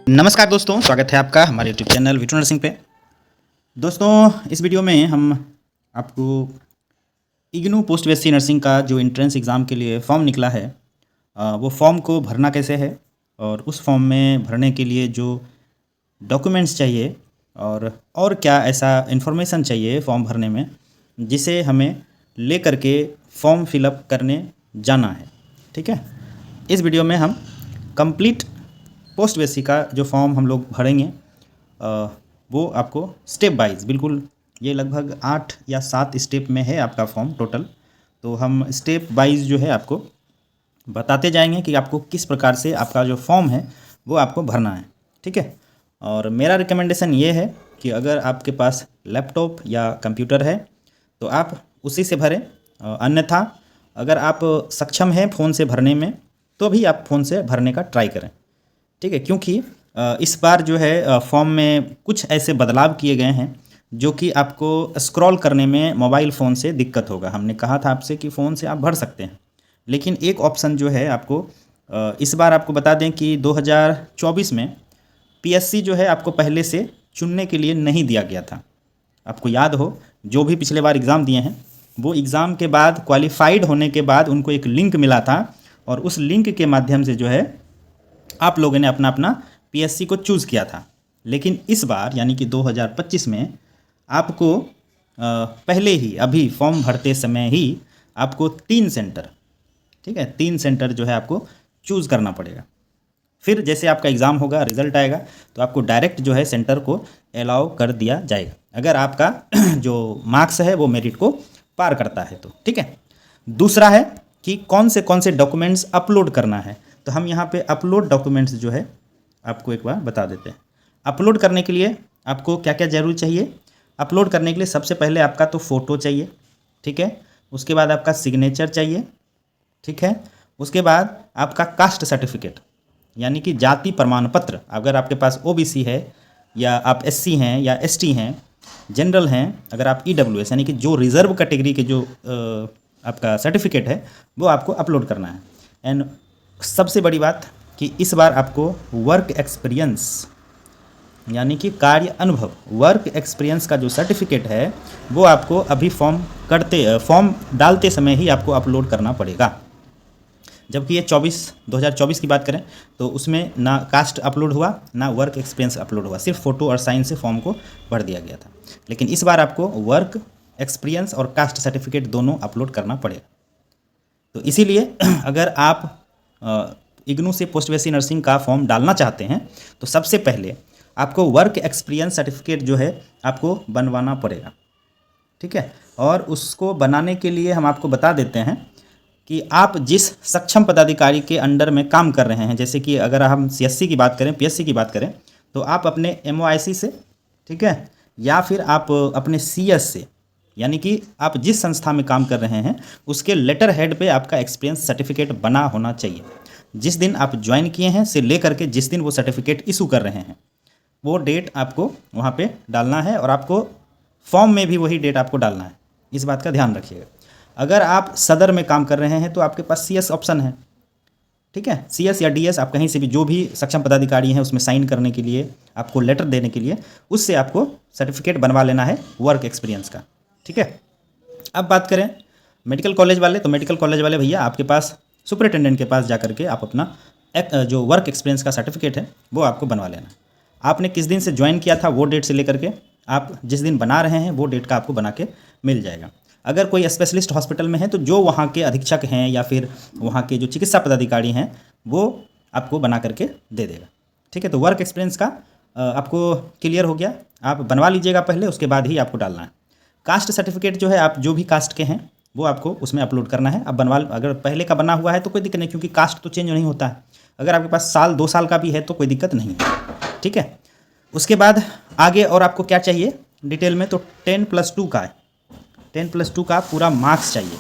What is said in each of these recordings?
नमस्कार दोस्तों, स्वागत है आपका हमारे यूट्यूब चैनल वीटू नर्सिंग पे। दोस्तों, इस वीडियो में हम आपको इग्नू पोस्ट बीएससी नर्सिंग का जो एंट्रेंस एग्ज़ाम के लिए फॉर्म निकला है, वो फॉर्म को भरना कैसे है और उस फॉर्म में भरने के लिए जो डॉक्यूमेंट्स चाहिए और क्या ऐसा इन्फॉर्मेशन चाहिए फॉर्म भरने में जिसे हमें ले करके फॉर्म फिलअप करने जाना है। ठीक है, इस वीडियो में हम कंप्लीट पोस्ट बीएससी का जो फॉर्म हम लोग भरेंगे वो आपको स्टेप वाइज, बिल्कुल ये लगभग 8 या 7 स्टेप में है आपका फॉर्म टोटल। तो हम स्टेप वाइज जो है आपको बताते जाएंगे कि आपको किस प्रकार से आपका जो फॉर्म है वो आपको भरना है। ठीक है, और मेरा रिकमेंडेशन ये है कि अगर आपके पास लैपटॉप या कंप्यूटर है तो आप उसी से भरें, अन्यथा अगर आप सक्षम हैं फ़ोन से भरने में तो भी आप फ़ोन से भरने का ट्राई करें। ठीक है, क्योंकि इस बार जो है फॉर्म में कुछ ऐसे बदलाव किए गए हैं जो कि आपको स्क्रॉल करने में मोबाइल फ़ोन से दिक्कत होगा। हमने कहा था आपसे कि फ़ोन से आप भर सकते हैं, लेकिन एक ऑप्शन जो है आपको इस बार आपको बता दें कि 2024 में पीएससी जो है आपको पहले से चुनने के लिए नहीं दिया गया था। आपको याद हो, जो भी पिछले बार एग्ज़ाम दिए हैं वो एग्ज़ाम के बाद क्वालिफाइड होने के बाद उनको एक लिंक मिला था और उस लिंक के माध्यम से जो है आप लोगों ने अपना अपना पीएससी को चूज़ किया था। लेकिन इस बार यानी कि 2025 में आपको पहले ही अभी फॉर्म भरते समय ही आपको 3 सेंटर, ठीक है, 3 सेंटर जो है आपको चूज़ करना पड़ेगा। फिर जैसे आपका एग्ज़ाम होगा, रिज़ल्ट आएगा तो आपको डायरेक्ट जो है सेंटर को अलाउ कर दिया जाएगा, अगर आपका जो मार्क्स है वो मेरिट को पार करता है तो। ठीक है, दूसरा है कि कौन से डॉक्यूमेंट्स अपलोड करना है। तो हम यहाँ पे अपलोड डॉक्यूमेंट्स जो है आपको एक बार बता देते हैं। अपलोड करने के लिए आपको क्या क्या जरूर चाहिए। अपलोड करने के लिए सबसे पहले आपका तो फ़ोटो चाहिए, ठीक है, उसके बाद आपका सिग्नेचर चाहिए, ठीक है, उसके बाद आपका कास्ट सर्टिफिकेट यानी कि जाति प्रमाण पत्र, अगर आपके पास ओबीसी है या आप एससी हैं या एसटी हैं, जनरल हैं, अगर आप ईडब्ल्यूएस यानी कि जो रिज़र्व कैटेगरी के जो आपका सर्टिफिकेट है वो आपको अपलोड करना है। एंड सबसे बड़ी बात कि इस बार आपको वर्क एक्सपीरियंस यानी कि कार्य अनुभव, वर्क एक्सपीरियंस का जो सर्टिफिकेट है वो आपको अभी फॉर्म डालते समय ही आपको अपलोड करना पड़ेगा। जबकि ये 2024 की बात करें तो उसमें ना कास्ट अपलोड हुआ ना वर्क एक्सपीरियंस अपलोड हुआ, सिर्फ फ़ोटो और साइन से फॉर्म को भर दिया गया था। लेकिन इस बार आपको वर्क एक्सपीरियंस और कास्ट सर्टिफिकेट दोनों अपलोड करना पड़ेगा। तो इसीलिए अगर आप इग्नू से पोस्ट बीएससी नर्सिंग का फॉर्म डालना चाहते हैं तो सबसे पहले आपको वर्क एक्सपीरियंस सर्टिफिकेट जो है आपको बनवाना पड़ेगा। ठीक है, और उसको बनाने के लिए हम आपको बता देते हैं कि आप जिस सक्षम पदाधिकारी के अंडर में काम कर रहे हैं, जैसे कि अगर हम सीएससी की बात करें, पीएससी की बात करें, तो आप अपने एमओआईसी से, ठीक है, या फिर आप अपने सीएस से, यानी कि आप जिस संस्था में काम कर रहे हैं उसके लेटर हेड पे आपका एक्सपीरियंस सर्टिफिकेट बना होना चाहिए। जिस दिन आप ज्वाइन किए हैं से लेकर के जिस दिन वो सर्टिफिकेट इशू कर रहे हैं वो डेट आपको वहाँ पे डालना है और आपको फॉर्म में भी वही डेट आपको डालना है। इस बात का ध्यान रखिएगा। अगर आप सदर में काम कर रहे हैं तो आपके पास सीएस ऑप्शन है, ठीक है, सीएस या डीएस, आप कहीं से भी जो भी सक्षम पदाधिकारी हैं उसमें साइन करने के लिए, आपको लेटर देने के लिए, उससे आपको सर्टिफिकेट बनवा लेना है वर्क एक्सपीरियंस का। ठीक है, अब बात करें मेडिकल कॉलेज वाले, तो मेडिकल कॉलेज वाले भैया आपके पास सुपरिटेंडेंट के पास जा करके आप अपना जो वर्क एक्सपीरियंस का सर्टिफिकेट है वो आपको बनवा लेना। आपने किस दिन से ज्वाइन किया था वो डेट से लेकर के आप जिस दिन बना रहे हैं वो डेट का आपको बना के मिल जाएगा। अगर कोई स्पेशलिस्ट हॉस्पिटल में है तो जो वहाँ के अधीक्षक हैं या फिर वहाँ के जो चिकित्सा पदाधिकारी हैं वो आपको बना करके दे देगा। ठीक है, तो वर्क एक्सपीरियंस का आपको क्लियर हो गया, आप बनवा लीजिएगा पहले, उसके बाद ही आपको डालना है। कास्ट सर्टिफिकेट जो है आप जो भी कास्ट के हैं वो आपको उसमें अपलोड करना है। अब अगर पहले का बना हुआ है तो कोई दिक्कत नहीं, क्योंकि कास्ट तो चेंज नहीं होता है। अगर आपके पास साल 2 साल का भी है तो कोई दिक्कत नहीं है। ठीक है, उसके बाद आगे और आपको क्या चाहिए डिटेल में, तो 10+2 का है, 10+2 का पूरा मार्क्स चाहिए।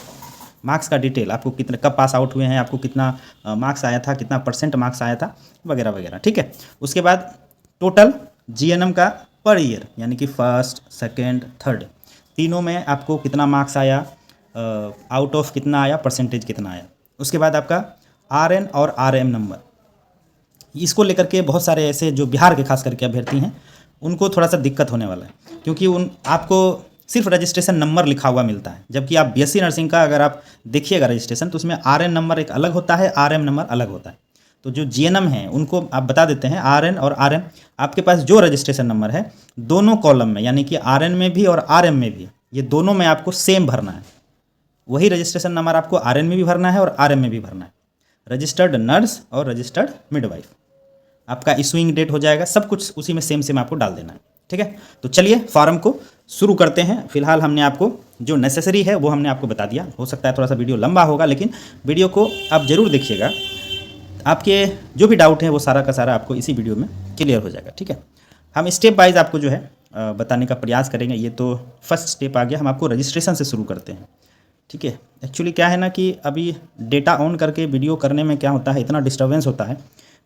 मार्क्स का डिटेल, आपको कितने कब पास आउट हुए हैं, आपको कितना मार्क्स आया था, कितना % मार्क्स आया था, वगैरह वगैरह। ठीक है, उसके बाद टोटल जीएनएम का पर ईयर यानी कि फर्स्ट, सेकेंड, थर्ड तीनों में आपको कितना मार्क्स आया, आउट ऑफ कितना आया, % कितना आया। उसके बाद आपका आरएन और आरएम नंबर, इसको लेकर के बहुत सारे ऐसे जो बिहार के खास करके अभ्यर्थी हैं उनको थोड़ा सा दिक्कत होने वाला है, क्योंकि आपको सिर्फ रजिस्ट्रेशन नंबर लिखा हुआ मिलता है। जबकि आप बीएससी नर्सिंग का अगर आप देखिएगा रजिस्ट्रेशन, तो उसमें आरएन नंबर एक अलग होता है, आरएम नंबर अलग होता है। तो जो जीएनएम है उनको आप बता देते हैं आरएन और आरएम। आपके पास जो रजिस्ट्रेशन नंबर है दोनों कॉलम में, यानी कि आरएन में भी और आरएम में भी, ये दोनों में आपको सेम भरना है। वही रजिस्ट्रेशन नंबर आपको आरएन में भी भरना है और आरएम में भी भरना है। रजिस्टर्ड नर्स और रजिस्टर्ड मिडवाइफ, आपका इशूइंग डेट हो जाएगा, सब कुछ उसी में सेम आपको डाल देना है। ठीक है, तो चलिए फॉर्म को शुरू करते हैं। फिलहाल हमने आपको जो नेसेसरी है वो हमने आपको बता दिया। हो सकता है थोड़ा सा वीडियो लंबा होगा, लेकिन वीडियो को आप ज़रूर देखिएगा। आपके जो भी डाउट है वो सारा का सारा आपको इसी वीडियो में क्लियर हो जाएगा। ठीक है, हम स्टेप वाइज आपको जो है बताने का प्रयास करेंगे। ये तो फर्स्ट स्टेप आ गया, हम आपको रजिस्ट्रेशन से शुरू करते हैं। ठीक है, एक्चुअली क्या है ना कि अभी डेटा ऑन करके वीडियो करने में क्या होता है, इतना डिस्टर्बेंस होता है,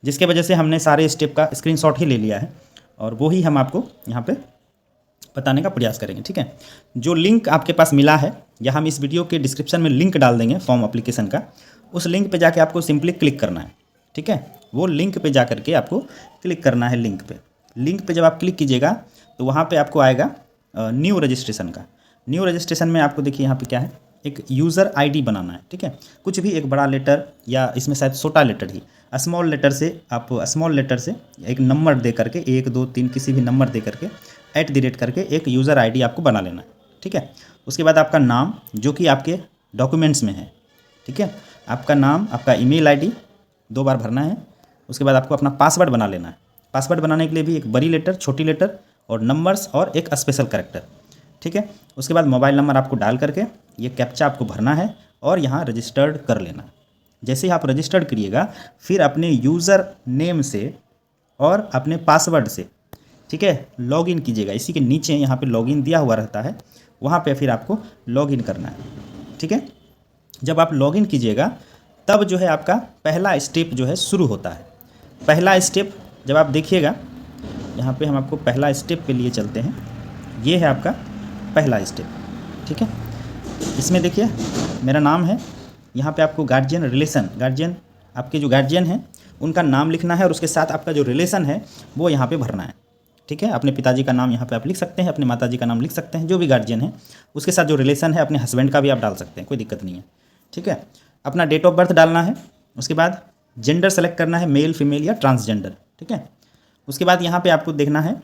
जिसके वजह से हमने सारे स्टेप का स्क्रीनशॉट ही ले लिया है और वो ही हम आपको यहाँ पे बताने का प्रयास करेंगे। ठीक है, जो लिंक आपके पास मिला है या हम इस वीडियो के डिस्क्रिप्शन में लिंक डाल देंगे फॉर्म एप्लीकेशन का, उस लिंक पे जाके आपको सिंपली क्लिक करना है। ठीक है, वो लिंक पे जा करके आपको क्लिक करना है। लिंक पे जब आप क्लिक कीजिएगा तो वहाँ पे आपको आएगा न्यू रजिस्ट्रेशन का। न्यू रजिस्ट्रेशन में आपको देखिए यहाँ पे क्या है, एक यूज़र आईडी बनाना है। ठीक है, कुछ भी एक बड़ा लेटर या इसमें शायद छोटा लेटर ही, स्मॉल लेटर से आप स्मॉल लेटर से एक नंबर दे करके 1 2 3 किसी भी नंबर दे करके @ करके एक यूज़र आईडी आपको बना लेना है। ठीक है, उसके बाद आपका नाम जो कि आपके डॉक्यूमेंट्स में है। ठीक है, आपका नाम, आपका ईमेल आईडी 2 बार भरना है। उसके बाद आपको अपना पासवर्ड बना लेना है। पासवर्ड बनाने के लिए भी एक बड़ी लेटर, छोटी लेटर और नंबर्स और एक स्पेशल कैरेक्टर। ठीक है, उसके बाद मोबाइल नंबर आपको डाल करके ये कैप्चा आपको भरना है और यहाँ रजिस्टर्ड कर लेना। जैसे ही आप रजिस्टर्ड करिएगा फिर अपने यूज़र नेम से और अपने पासवर्ड से, ठीक है, लॉगिन कीजिएगा। इसी के नीचे यहाँ पे लॉगिन दिया हुआ रहता है, वहाँ पे फिर आपको लॉगिन करना है। ठीक है, जब आप लॉगिन कीजिएगा तब जो है आपका पहला स्टेप जो है शुरू होता है। पहला स्टेप जब आप देखिएगा, यहाँ पे हम आपको पहला स्टेप के लिए चलते हैं। ये है आपका पहला स्टेप। ठीक है, इसमें देखिए मेरा नाम है, यहाँ पे आपको गार्जियन रिलेशन, गार्जियन आपके जो गार्जियन हैं उनका नाम लिखना है और उसके साथ आपका जो रिलेशन है वो यहाँ पे भरना है। ठीक है, अपने पिताजी का नाम यहाँ पे आप लिख सकते हैं, अपने माताजी का नाम लिख सकते हैं, जो भी गार्जियन है उसके साथ जो रिलेशन है, अपने हस्बैंड का भी आप डाल सकते हैं, कोई दिक्कत नहीं है। ठीक है, अपना डेट ऑफ बर्थ डालना है। उसके बाद जेंडर सेलेक्ट करना है, मेल फीमेल या ट्रांसजेंडर। ठीक है, उसके बाद यहाँ पे आपको देखना है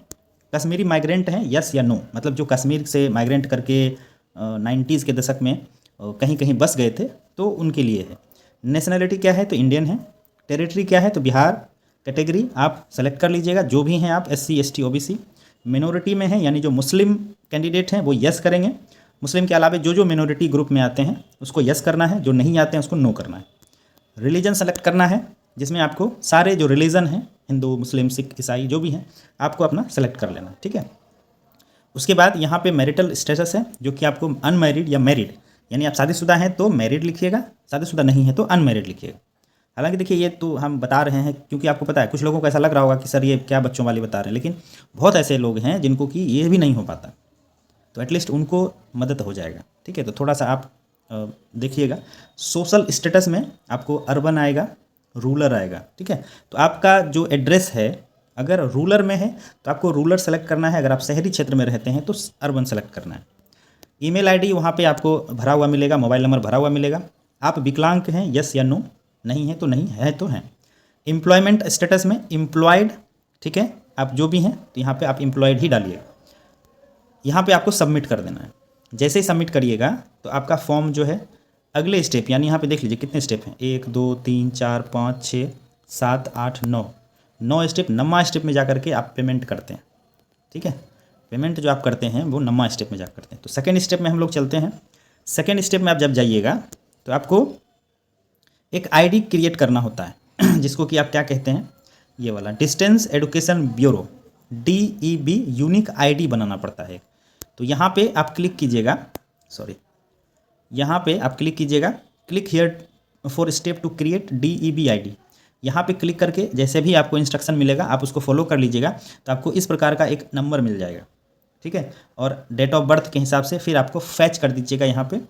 कश्मीरी माइग्रेंट हैं यस या नो, मतलब जो कश्मीर से माइग्रेंट करके 90s के दशक में कहीं कहीं बस गए थे तो उनके लिए है। नेशनलिटी क्या है तो इंडियन है। टेरिटरी क्या है तो बिहार। कैटेगरी आप सेलेक्ट कर लीजिएगा, जो भी हैं आप SC ST OBC। मिनोरिटी में है यानी जो मुस्लिम कैंडिडेट हैं वो यस करेंगे। मुस्लिम के अलावा जो जो मिनोरिटी ग्रुप में आते हैं उसको यस करना है, जो नहीं आते हैं उसको नो करना है। रिलीजन सेलेक्ट करना है, जिसमें आपको सारे जो रिलीजन हैं, हिंदू मुस्लिम सिख ईसाई जो भी हैं, आपको अपना सेलेक्ट कर लेना। ठीक है, उसके बाद यहाँ पे मैरिटल स्टेटस है, जो कि आपको अनमैरिड या मैरिड, यानी आप शादीशुदा हैं तो मैरिड लिखिएगा, शादीशुदा नहीं है तो अनमैरिड लिखिएगा। हालांकि देखिए ये तो हम बता रहे हैं क्योंकि आपको पता है, कुछ लोगों को ऐसा लग रहा होगा कि सर ये क्या बच्चों वाली बता रहे हैं, लेकिन बहुत ऐसे लोग हैं जिनको कि ये भी नहीं हो पाता, तो एटलीस्ट उनको मदद हो जाएगा। ठीक है, तो थोड़ा सा आप देखिएगा। सोशल स्टेटस में आपको अर्बन आएगा, रूरल आएगा। ठीक है, तो आपका जो एड्रेस है अगर रूरल में है तो आपको रूरल सेलेक्ट करना है, अगर आप शहरी क्षेत्र में रहते हैं तो अर्बन सेलेक्ट करना है। ईमेल आईडी वहाँ पे आपको भरा हुआ मिलेगा, मोबाइल नंबर भरा हुआ मिलेगा। आप विकलांग हैं यस या नो, नहीं है तो नहीं, है तो हैं। एम्प्लॉयमेंट स्टेटस में एम्प्लॉयड, ठीक है, आप जो भी हैं तो यहाँ पे आप एम्प्लॉयड ही डालिए। यहाँ पे आपको सबमिट कर देना है। जैसे ही सबमिट करिएगा तो आपका फॉर्म जो है अगले स्टेप, यानी यहाँ पे देख लीजिए कितने स्टेप हैं, 1 2 3 4 5 6 7 8 9 स्टेप। 9वां स्टेप में जा करके आप पेमेंट करते हैं। ठीक है, पेमेंट जो आप करते हैं वो 9वां स्टेप में जा करते हैं। तो सेकेंड स्टेप में हम लोग चलते हैं। सेकेंड स्टेप में आप जब जाइएगा तो आपको एक आईडी क्रिएट करना होता है जिसको कि आप क्या कहते हैं, ये वाला distance education bureau, DEB unique ID बनाना पड़ता है। तो यहाँ पे आप क्लिक कीजिएगा, यहाँ पे आप क्लिक कीजिएगा, click here for step two create DEB ID. यहाँ पे क्लिक करके जैसे भी आपको इंस्ट्रक्शन मिलेगा आप उसको फॉलो कर लीजिएगा, तो आपको इस प्रकार का एक नंबर मिल जाएगा। ठीक है, और डेट ऑफ बर्थ के हिसाब से फिर आपको फैच कर दीजिएगा, यहाँ पे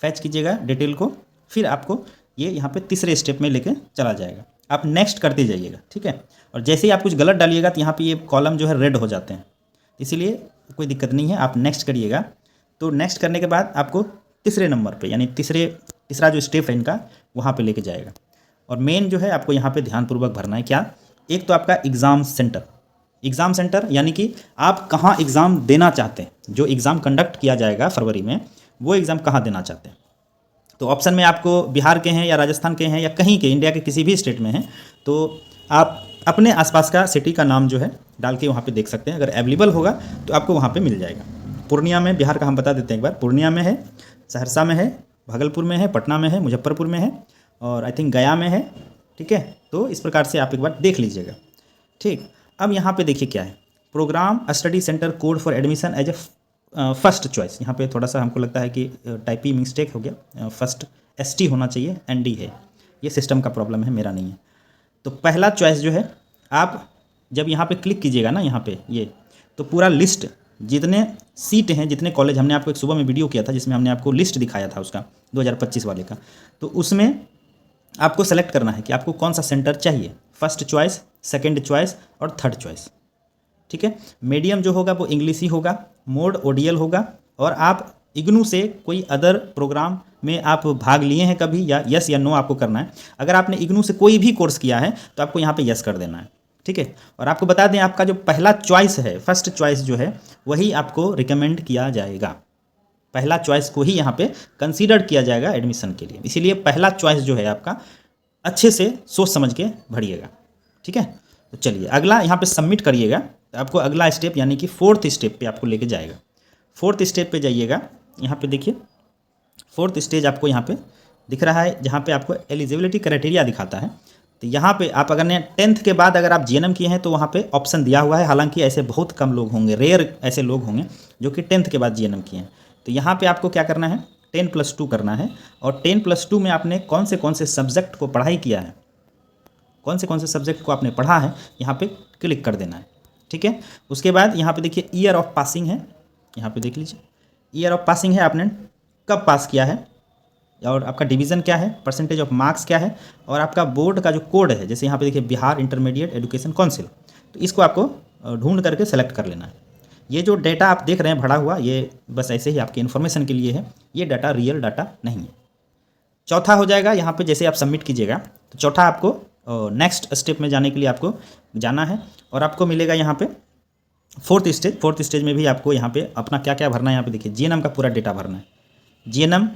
फैच कीजिएगा डिटेल को, फिर आपको ये यहाँ पे तीसरे स्टेप में लेके चला जाएगा। आप नेक्स्ट करते जाइएगा, ठीक है। और जैसे ही आप कुछ गलत डालिएगा तो यहाँ पे ये कॉलम जो है रेड हो जाते हैं, इसीलिए कोई दिक्कत नहीं है, आप नेक्स्ट करिएगा। तो नेक्स्ट करने के बाद आपको तीसरे नंबर पे यानी तीसरा जो स्टेप है इनका वहाँ पे लेके जाएगा। और मेन जो है आपको यहाँ पे ध्यानपूर्वक भरना है क्या, एक तो आपका एग्ज़ाम सेंटर यानी कि आप कहाँ एग्ज़ाम देना चाहते हैं, जो एग्ज़ाम कंडक्ट किया जाएगा फरवरी में वो एग्ज़ाम कहाँ देना चाहते हैं। तो ऑप्शन में आपको बिहार के हैं या राजस्थान के हैं या कहीं के इंडिया के किसी भी स्टेट में हैं, तो आप अपने आसपास का सिटी का नाम जो है डाल के वहाँ पे देख सकते हैं। अगर अवेलेबल होगा तो आपको वहाँ पे मिल जाएगा। पूर्णिया में, बिहार का हम बता देते हैं एक बार, पूर्णिया में है, सहरसा में है, भागलपुर में है, पटना में है, मुजफ्फरपुर में है और आई थिंक गया में है, ठीक है। तो इस प्रकार से आप एक बार देख लीजिएगा, ठीक। अब यहाँ पे देखिए क्या है, program study centre code for admission as a first choice. यहाँ पे थोड़ा सा हमको लगता है कि टाइपिंग मिस्टेक हो गया, फर्स्ट ST होना चाहिए, ND है, ये सिस्टम का प्रॉब्लम है, मेरा नहीं है। तो पहला चॉइस जो है, आप जब यहाँ पे क्लिक कीजिएगा ना यहाँ पे ये, तो पूरा लिस्ट जितने सीट हैं, जितने कॉलेज, हमने आपको एक सुबह में वीडियो किया था जिसमें हमने आपको लिस्ट दिखाया था उसका 2025 वाले का, तो उसमें आपको सेलेक्ट करना है कि आपको कौन सा सेंटर चाहिए, फर्स्ट चॉइस, सेकंड चॉइस और थर्ड चॉइस, ठीक है। मीडियम जो होगा वो इंग्लिश ही होगा, मोड ODL होगा। और आप इग्नू से कोई अदर प्रोग्राम में आप भाग लिए हैं कभी, या यस या नो आपको करना है। अगर आपने इग्नू से कोई भी कोर्स किया है तो आपको यहाँ पे यस कर देना है, ठीक है। और आपको बता दें, आपका जो पहला चॉइस है, फर्स्ट चॉइस जो है, वही आपको रिकमेंड किया जाएगा, पहला चॉइस को ही यहाँ पे कंसीडर किया जाएगा एडमिशन के लिए। इसीलिए पहला चॉइस जो है आपका अच्छे से सोच समझ के भरिएगा, ठीक है। तो चलिए अगला यहाँ पे सबमिट करिएगा, तो आपको अगला स्टेप यानी कि 4th स्टेप पे आपको लेके जाएगा। 4th स्टेप पे जाइएगा, यहाँ पे देखिए 4th स्टेज आपको यहाँ पे दिख रहा है, जहाँ पे आपको एलिजिबिलिटी क्राइटेरिया दिखाता है। तो यहाँ पे आप अगर ने 10th के बाद अगर आप GNM किए हैं तो वहाँ पे ऑप्शन दिया हुआ है, हालांकि ऐसे बहुत कम लोग होंगे, रेयर ऐसे लोग होंगे जो कि 10th के बाद GNM किए हैं। तो यहाँ पे आपको क्या करना है, 10+2 करना है। और 10+2 में आपने कौन से सब्जेक्ट को पढ़ाई किया है, कौन से सब्जेक्ट को आपने पढ़ा है, यहाँ पे क्लिक कर देना है, ठीक है। उसके बाद यहाँ पे देखिए ईयर ऑफ पासिंग है, यहाँ पे देख लीजिए ईयर ऑफ पासिंग है, आपने कब पास किया है और आपका डिवीज़न क्या है, परसेंटेज ऑफ मार्क्स क्या है, और आपका बोर्ड का जो कोड है, जैसे यहाँ पे देखिए बिहार इंटरमीडिएट एजुकेशन काउंसिल, तो इसको आपको ढूंढ करके सेलेक्ट कर लेना है। ये जो डाटा आप देख रहे हैं भरा हुआ, ये बस ऐसे ही आपकी इन्फॉर्मेशन के लिए है, ये डाटा रियल डाटा नहीं है। चौथा हो जाएगा यहाँ पे, जैसे आप सबमिट कीजिएगा तो चौथा आपको नेक्स्ट स्टेप में जाने के लिए आपको जाना है और आपको मिलेगा यहाँ पे 4th स्टेज में भी आपको यहाँ पे अपना क्या क्या भरना है। यहाँ पे देखिए GNM का पूरा डेटा भरना है, GNM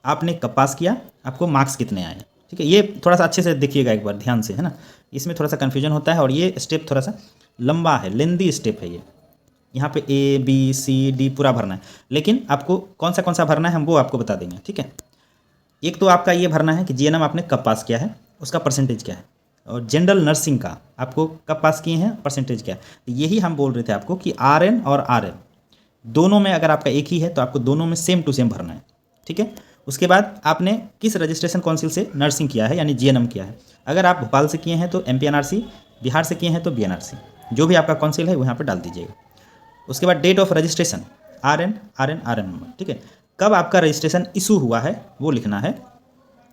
आपने कब पास किया, आपको मार्क्स कितने आए, ठीक है। ये थोड़ा सा अच्छे से देखिएगा एक बार ध्यान से, है ना, इसमें थोड़ा सा कन्फ्यूजन होता है और ये स्टेप थोड़ा सा लंबा है, लेंदी स्टेप है ये। यहाँ पे A B C D पूरा भरना है, लेकिन आपको कौन सा भरना है हम वो आपको बता देंगे, ठीक है। एक तो आपका ये भरना है कि GNM आपने कब पास किया है, उसका परसेंटेज क्या है, और जनरल नर्सिंग का आपको कब पास किए हैं, परसेंटेज क्या है। तो यही हम बोल रहे थे आपको कि RN और RM दोनों में अगर आपका एक ही है तो आपको दोनों में सेम टू सेम भरना है, ठीक है। उसके बाद आपने किस रजिस्ट्रेशन काउंसिल से नर्सिंग किया है यानी GNM किया है। अगर आप भोपाल से किए हैं तो MPNRC, बिहार से किए हैं तो BNRC, जो भी आपका काउंसिल है वो यहाँ पर डाल दीजिएगा। उसके बाद date of registration RN number, ठीक है, कब आपका रजिस्ट्रेशन इशू हुआ है वो लिखना है,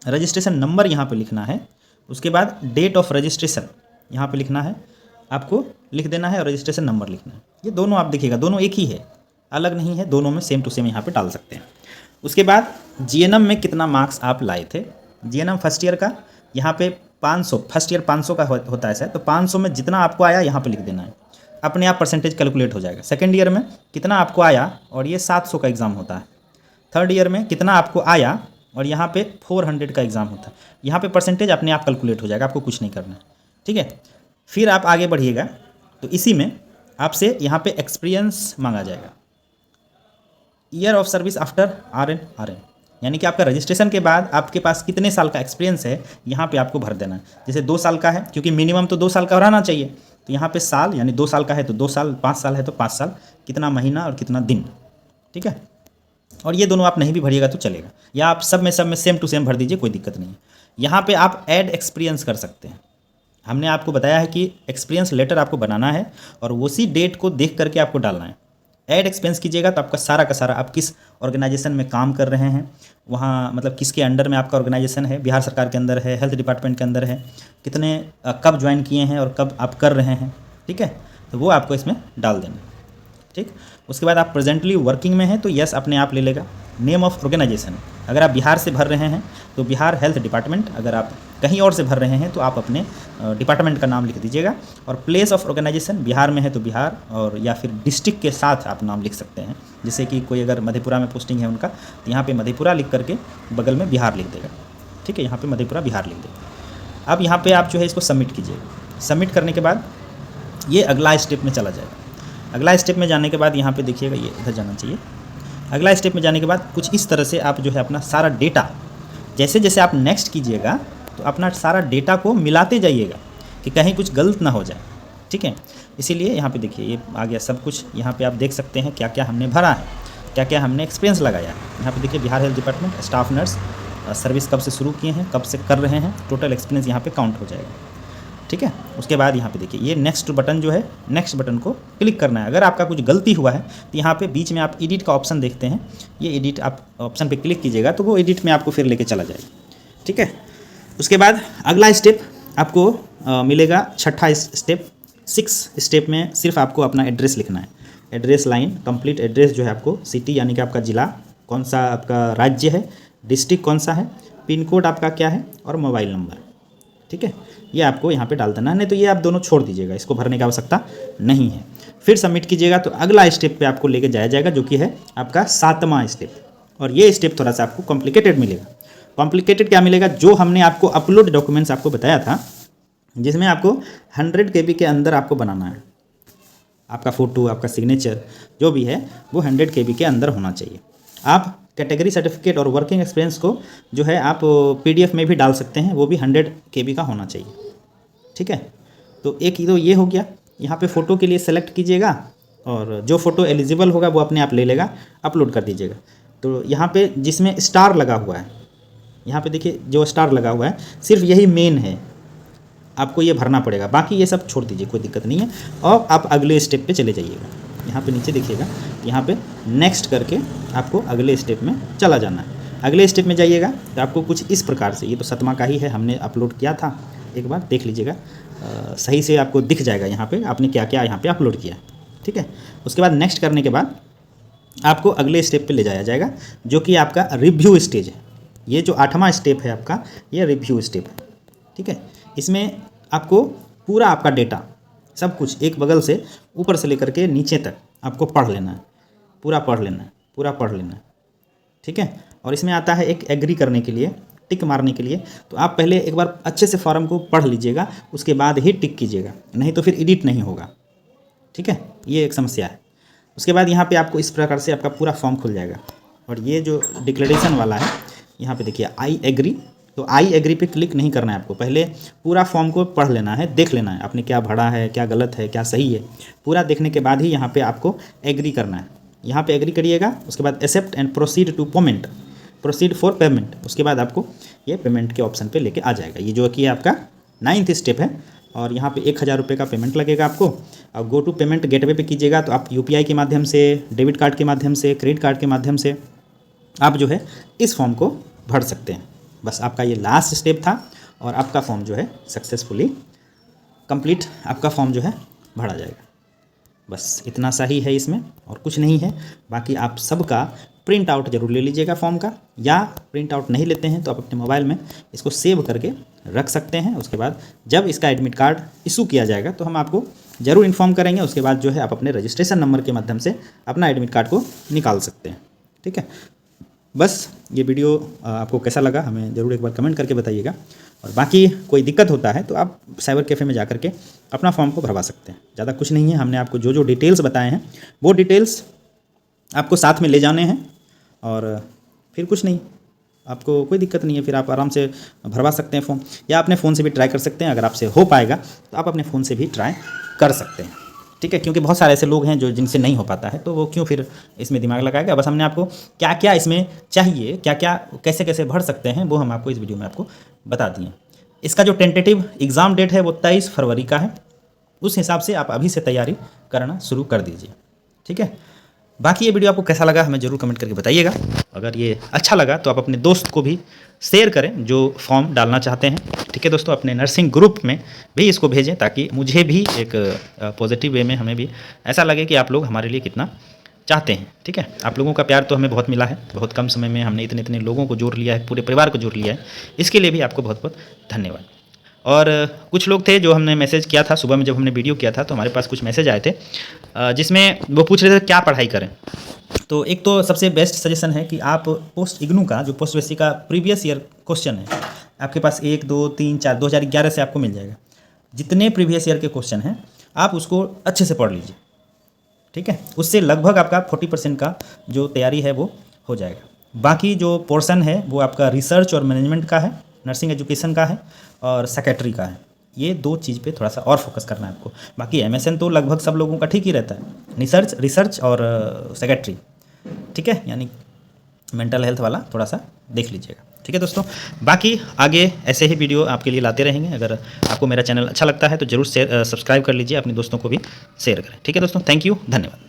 रजिस्ट्रेशन नंबर यहाँ पे लिखना है। उसके बाद डेट ऑफ रजिस्ट्रेशन यहाँ पे लिखना है, आपको लिख देना है, और रजिस्ट्रेशन नंबर लिखना है। ये दोनों आप देखिएगा दोनों एक ही है, अलग नहीं है, दोनों में सेम टू सेम यहाँ पे डाल सकते हैं। उसके बाद GNM में कितना मार्क्स आप लाए थे, GNM फर्स्ट ईयर का यहाँ पे 500, फर्स्ट ईयर 500 का होता है सर, तो 500 में जितना आपको आया यहाँ पे लिख देना है, अपने आप परसेंटेज कैलकुलेट हो जाएगा। सेकेंड ईयर में कितना आपको आया, और ये 700 का एग्ज़ाम होता है। थर्ड ईयर में कितना आपको आया, और यहाँ पे 400 का एग्ज़ाम होता है। यहाँ पे परसेंटेज अपने आप कैलकुलेट हो जाएगा, आपको कुछ नहीं करना है, ठीक है। फिर आप आगे बढ़िएगा तो इसी में आपसे यहाँ पे एक्सपीरियंस मांगा जाएगा, year of service after RN, यानी कि आपका रजिस्ट्रेशन के बाद आपके पास कितने साल का एक्सपीरियंस है यहाँ पे आपको भर देना है। जैसे 2 साल का है, क्योंकि मिनिमम तो 2 साल का रहना चाहिए, तो यहाँ पे साल यानी 2 साल का है तो 2 साल, 5 साल है तो 5 साल, कितना महीना और कितना दिन, ठीक है। और ये दोनों आप नहीं भी भरिएगा तो चलेगा, या आप सब में सेम टू सेम भर दीजिए, कोई दिक्कत नहीं है। यहाँ पे आप ऐड एक्सपीरियंस कर सकते हैं। हमने आपको बताया है कि एक्सपीरियंस लेटर आपको बनाना है और उसी डेट को देख करके आपको डालना है। ऐड एक्सपेंस कीजिएगा तो आपका सारा का सारा आप किस ऑर्गेनाइजेशन में काम कर रहे हैं, वहाँ मतलब किसके अंडर में आपका ऑर्गेनाइजेशन है, बिहार सरकार के अंदर है, हेल्थ डिपार्टमेंट के अंदर है, कितने कब ज्वाइन किए हैं और कब आप कर रहे हैं, ठीक है, तो वो आपको इसमें डाल देना, ठीक। उसके बाद आप प्रेजेंटली वर्किंग में हैं तो यस अपने आप ले लेगा। नेम ऑफ ऑर्गेनाइजेशन, अगर आप बिहार से भर रहे हैं तो बिहार हेल्थ डिपार्टमेंट, अगर आप कहीं और से भर रहे हैं तो आप अपने डिपार्टमेंट का नाम लिख दीजिएगा। और प्लेस ऑफ ऑर्गेनाइजेशन, बिहार में है तो बिहार, और या फिर डिस्ट्रिक्ट के साथ आप नाम लिख सकते हैं। जैसे कि कोई अगर मधेपुरा में पोस्टिंग है उनका तो यहाँ पे मधेपुरा लिख करके बगल में बिहार लिख देगा, ठीक है, यहाँ पे मधेपुरा बिहार लिख देगा। अब यहाँ पे आप जो है इसको सबमिट कीजिएगा। सबमिट करने के बाद ये अगला स्टेप में चला जाएगा। अगला स्टेप में जाने के बाद यहाँ पे देखिएगा ये इधर जाना चाहिए। अगला स्टेप में जाने के बाद कुछ इस तरह से आप जो है अपना सारा डेटा, जैसे जैसे आप नेक्स्ट कीजिएगा तो अपना सारा डेटा को मिलाते जाइएगा कि कहीं कुछ गलत ना हो जाए, ठीक है। इसीलिए यहाँ पे देखिए ये आ गया सब कुछ। यहाँ पे आप देख सकते हैं क्या क्या हमने भरा है, क्या क्या हमने एक्सपीरियंस लगाया है। यहाँ पे देखिए Bihar health department staff nurse, service कब से शुरू किए हैं, कब से कर रहे हैं, टोटल एक्सपीरियंस यहाँ पे काउंट हो जाएगा, ठीक है। उसके बाद यहाँ पे देखिए ये नेक्स्ट बटन जो है, नेक्स्ट बटन को क्लिक करना है। अगर आपका कुछ गलती हुआ है तो यहाँ पे बीच में आप एडिट का ऑप्शन देखते हैं, ये एडिट आप ऑप्शन पे क्लिक कीजिएगा तो वो एडिट में आपको फिर लेके चला जाएगा, ठीक है। उसके बाद अगला स्टेप आपको मिलेगा छठा स्टेप। 6 स्टेप में सिर्फ आपको अपना एड्रेस लिखना है। एड्रेस लाइन, कंप्लीट एड्रेस जो है आपको, सिटी यानी कि आपका ज़िला कौन सा, आपका राज्य है, डिस्ट्रिक्ट कौन सा है, पिन कोड आपका क्या है और मोबाइल नंबर, ठीक है, ये आपको यहाँ पे डाल देना है। नहीं तो ये आप दोनों छोड़ दीजिएगा, इसको भरने की आवश्यकता नहीं है। फिर सबमिट कीजिएगा तो अगला स्टेप पे आपको लेके जाया जाएगा जो कि है आपका 7वां स्टेप। और ये स्टेप थोड़ा सा आपको कॉम्प्लिकेटेड मिलेगा। कॉम्प्लिकेटेड क्या मिलेगा, जो हमने आपको अपलोड डॉक्यूमेंट्स आपको बताया था, जिसमें आपको 100 KB के अंदर आपको बनाना है। आपका फ़ोटो, आपका सिग्नेचर जो भी है वो 100 KB के अंदर होना चाहिए। आप कैटेगरी सर्टिफिकेट और वर्किंग एक्सपीरियंस को जो है आप PDF में भी डाल सकते हैं, वो भी 100 KB का होना चाहिए, ठीक है। तो एक तो ये हो गया। यहाँ पे फ़ोटो के लिए सेलेक्ट कीजिएगा और जो फ़ोटो एलिजिबल होगा वो अपने आप ले लेगा, अपलोड कर दीजिएगा। तो यहाँ पे जिसमें स्टार लगा हुआ है, यहाँ पे देखिए जो स्टार लगा हुआ है सिर्फ यही मेन है, आपको ये भरना पड़ेगा, बाकी ये सब छोड़ दीजिए, कोई दिक्कत नहीं है। और आप अगले स्टेप पे चले जाइएगा। यहाँ पे नीचे देखिएगा, यहाँ पे नेक्स्ट करके आपको अगले स्टेप में चला जाना है। अगले स्टेप में जाइएगा तो आपको कुछ इस प्रकार से, ये तो 7वां का ही है, हमने अपलोड किया था, एक बार देख लीजिएगा, सही से आपको दिख जाएगा यहाँ पे आपने क्या क्या यहाँ पे अपलोड किया, ठीक है। उसके बाद नेक्स्ट करने के बाद आपको अगले स्टेप पे ले जाया जाएगा जो कि आपका रिव्यू स्टेज है। ये जो 8वां स्टेप है आपका, ये रिव्यू स्टेप है, ठीक है। इसमें आपको पूरा आपका डेटा सब कुछ एक बगल से ऊपर से लेकर के नीचे तक आपको पढ़ लेना है, पूरा पढ़ लेना है, पूरा पढ़ लेना है, ठीक है। और इसमें आता है एक एग्री करने के लिए, टिक मारने के लिए। तो आप पहले एक बार अच्छे से फॉर्म को पढ़ लीजिएगा, उसके बाद ही टिक कीजिएगा, नहीं तो फिर एडिट नहीं होगा, ठीक है। ये एक समस्या है। उसके बाद यहाँ पे आपको इस प्रकार से आपका पूरा फॉर्म खुल जाएगा। और ये जो डिक्लेरेशन वाला है, यहाँ पे देखिए आई एग्री, तो आई एग्री पे क्लिक नहीं करना है आपको, पहले पूरा फॉर्म को पढ़ लेना है, देख लेना है आपने क्या भरा है, क्या गलत है, क्या सही है। पूरा देखने के बाद ही यहाँ पे आपको एग्री करना है। यहाँ पे एग्री करिएगा, उसके बाद accept and proceed to payment, proceed for payment. उसके बाद आपको ये पेमेंट के ऑप्शन पे लेके आ जाएगा। ये जो कि आपका 9th स्टेप है। और यहाँ पे 1000 रुपये का पेमेंट लगेगा आपको। और गो टू पेमेंट गेटवे पे कीजिएगा तो आप UPI के माध्यम से, डेबिट कार्ड के माध्यम से, क्रेडिट कार्ड के माध्यम से आप जो है इस फॉर्म को भर सकते हैं। बस आपका ये लास्ट स्टेप था और आपका फॉर्म जो है सक्सेसफुली कंप्लीट, आपका फॉर्म जो है भरा जाएगा। बस इतना सा ही है इसमें और कुछ नहीं है। बाकी आप सबका प्रिंट आउट जरूर ले लीजिएगा फॉर्म का, या प्रिंट आउट नहीं लेते हैं तो आप अपने मोबाइल में इसको सेव करके रख सकते हैं। उसके बाद जब इसका एडमिट कार्ड इशू किया जाएगा तो हम आपको ज़रूर इन्फॉर्म करेंगे। उसके बाद जो है आप अपने रजिस्ट्रेशन नंबर के माध्यम से अपना एडमिट कार्ड को निकाल सकते हैं, ठीक है। बस ये वीडियो आपको कैसा लगा हमें ज़रूर एक बार कमेंट करके बताइएगा। और बाकी कोई दिक्कत होता है तो आप साइबर कैफ़े में जा करके अपना फॉर्म को भरवा सकते हैं। ज़्यादा कुछ नहीं है, हमने आपको जो जो डिटेल्स बताए हैं वो डिटेल्स आपको साथ में ले जाने हैं और फिर कुछ नहीं, आपको कोई दिक्कत नहीं है। फिर आप आराम से भरवा सकते हैं फॉर्म, या अपने फ़ोन से भी ट्राई कर सकते हैं। अगर आपसे हो पाएगा तो आप अपने फ़ोन से भी ट्राई कर सकते हैं, ठीक है। क्योंकि बहुत सारे ऐसे लोग हैं जो जिनसे नहीं हो पाता है, तो वो क्यों फिर इसमें दिमाग लगाएगा। बस हमने आपको क्या क्या इसमें चाहिए, क्या क्या कैसे कैसे भर सकते हैं, वो हम आपको इस वीडियो में आपको बता दिए। इसका जो टेंटेटिव एग्ज़ाम डेट है वो 23 फरवरी का है। उस हिसाब से आप अभी से तैयारी करना शुरू कर दीजिए, ठीक है। बाकी ये वीडियो आपको कैसा लगा हमें ज़रूर कमेंट करके बताइएगा। अगर ये अच्छा लगा तो आप अपने दोस्त को भी शेयर करें जो फॉर्म डालना चाहते हैं। ठीक है दोस्तों, अपने नर्सिंग ग्रुप में भी इसको भेजें ताकि मुझे भी एक पॉजिटिव वे में हमें भी ऐसा लगे कि आप लोग हमारे लिए कितना चाहते हैं। ठीक है, आप लोगों का प्यार तो हमें बहुत मिला है, बहुत कम समय में हमने इतने इतने लोगों को जोड़ लिया है, पूरे परिवार को जोड़ लिया है, इसके लिए भी आपको बहुत बहुत धन्यवाद। और कुछ लोग थे जो हमने मैसेज किया था सुबह में, जब हमने वीडियो किया था तो हमारे पास कुछ मैसेज आए थे जिसमें वो पूछ रहे थे क्या पढ़ाई करें। तो एक तो सबसे बेस्ट सजेशन है कि आप पोस्ट इग्नू का जो पोस्ट बेसिक का प्रीवियस ईयर क्वेश्चन है आपके पास 1 2 3 4 2011 से आपको मिल जाएगा। जितने प्रीवियस ईयर के क्वेश्चन हैं आप उसको अच्छे से पढ़ लीजिए। ठीक है, उससे लगभग आपका 40% का जो तैयारी है वो हो जाएगा। बाकी जो पोर्शन है वो आपका रिसर्च और मैनेजमेंट का है, नर्सिंग एजुकेशन का है और सेक्रेटरी का है। ये 2 चीज़ पे थोड़ा सा और फोकस करना है आपको। बाकी एमएसएन तो लगभग सब लोगों का ठीक ही रहता है, रिसर्च और सेक्रेटरी। ठीक है, यानी मेंटल हेल्थ वाला थोड़ा सा देख लीजिएगा। ठीक है दोस्तों, बाकी आगे ऐसे ही वीडियो आपके लिए लाते रहेंगे। अगर आपको मेरा चैनल अच्छा लगता है तो ज़रूर सब्सक्राइब कर लीजिए, अपने दोस्तों को भी शेयर करें। ठीक है दोस्तों, थैंक यू, धन्यवाद।